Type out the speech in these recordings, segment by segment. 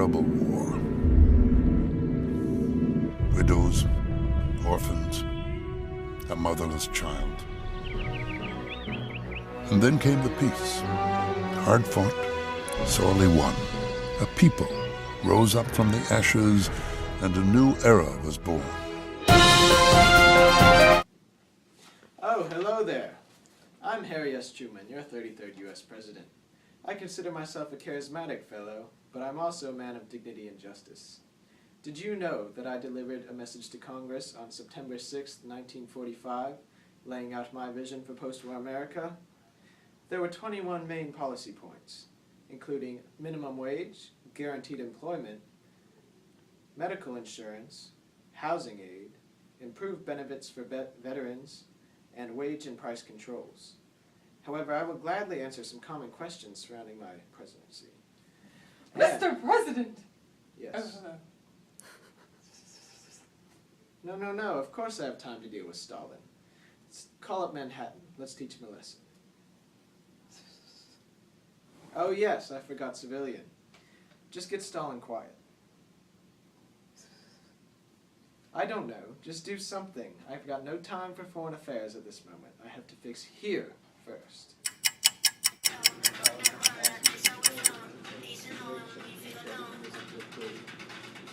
terrible war. Widows, orphans, a motherless child. And then came the peace. Hard fought, sorely won. A people rose up from the ashes, and a new era was born. Oh, hello there. I'm Harry S. Truman, your 33rd U.S. President. I consider myself a charismatic fellow, but I'm also a man of dignity and justice. Did you know that I delivered a message to Congress on September 6, 1945, laying out my vision for post-war America? There were 21 main policy points, including minimum wage, guaranteed employment, medical insurance, housing aid, improved benefits for veterans, and wage and price controls. However, I will gladly answer some common questions surrounding my presidency. Mr. President! Yes. No, of course I have time to deal with Stalin. Let's call up Manhattan. Let's teach him a lesson. Oh yes, I forgot civilian. Just get Stalin quiet. I don't know. Just do something. I've got no time for foreign affairs at this moment. I have to fix here first.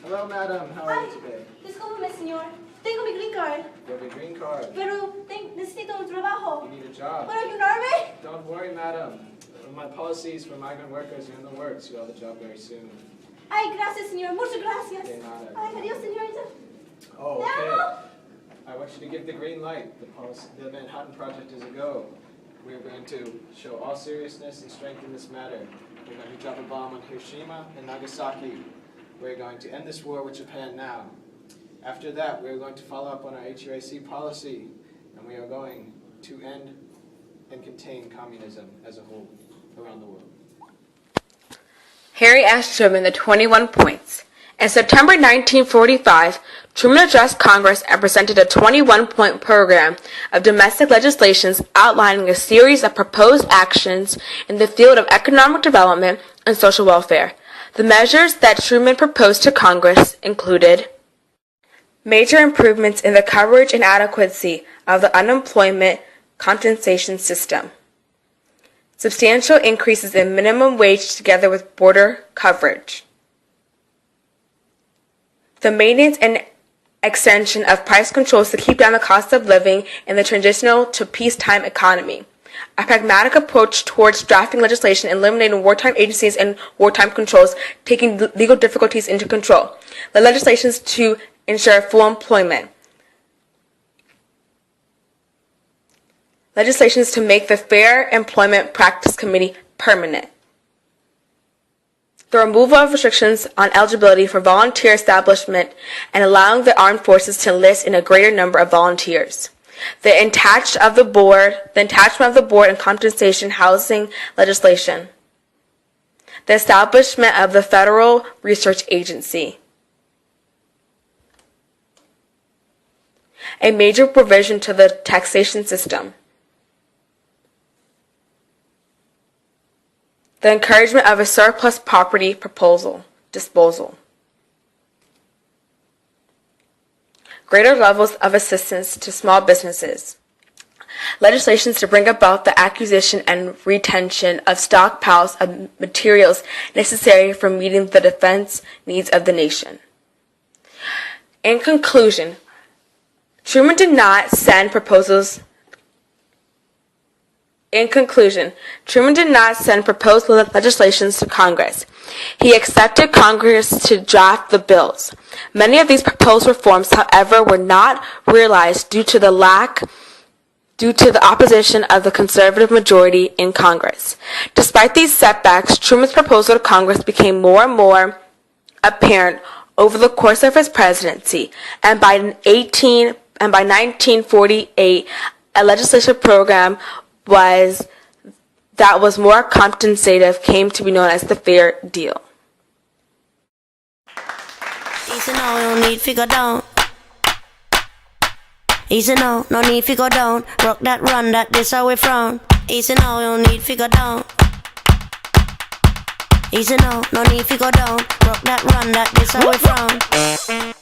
Hello, madam. How are you today? Discúlpeme, señor. Tengo mi green card, You have a green card. pero necesito un trabajo. You need a job. ¿Puedo ayudarme? Don't worry, madam. My policies for migrant workers are in the works. You'll have a job very soon. Ay, gracias, señor. Muchas gracias. De nada. Ay, adiós, señorita. Oh, No. okay. I want you to give the green light. The Manhattan Project is a go. We are going to show all seriousness and strength in this matter. We're going to drop a bomb on Hiroshima and Nagasaki. We're going to end this war with Japan now. After that, we're going to follow up on our HUAC policy, and we are going to end and contain communism as a whole around the world. Harry S. Truman, the 21 points. In September 1945, Truman addressed Congress and presented a 21-point program of domestic legislations outlining a series of proposed actions in the field of economic development and social welfare. The measures that Truman proposed to Congress included major improvements in the coverage and adequacy of the unemployment compensation system, substantial increases in minimum wage together with border coverage, the maintenance and extension of price controls to keep down the cost of living in the transitional to peacetime economy, a pragmatic approach towards drafting legislation eliminating wartime agencies and wartime controls, taking legal difficulties into control, the legislations to ensure full employment, legislations to make the Fair Employment Practice Committee permanent, the removal of restrictions on eligibility for volunteer establishment and allowing the armed forces to enlist in a greater number of volunteers, the attachment of the board and compensation housing legislation, the establishment of the Federal Research Agency, a major provision to the taxation system, the encouragement of a surplus property disposal, greater levels of assistance to small businesses, legislations to bring about the acquisition and retention of stockpiles of materials necessary for meeting the defense needs of the nation. In conclusion, Truman did not send proposed legislations to Congress. He accepted Congress to draft the bills. Many of these proposed reforms, however, were not realized due to the opposition of the conservative majority in Congress. Despite these setbacks, Truman's proposal to Congress became more and more apparent over the course of his presidency, and by 1948, a legislative program that was more compensative came to be known as the Fair Deal. Easy now, no need figure down. Easy now, no need figure down. Rock that, run that, this how we frown. Easy now, no need figure down. Easy now, no need to go down. Rock that, run that, this how we from.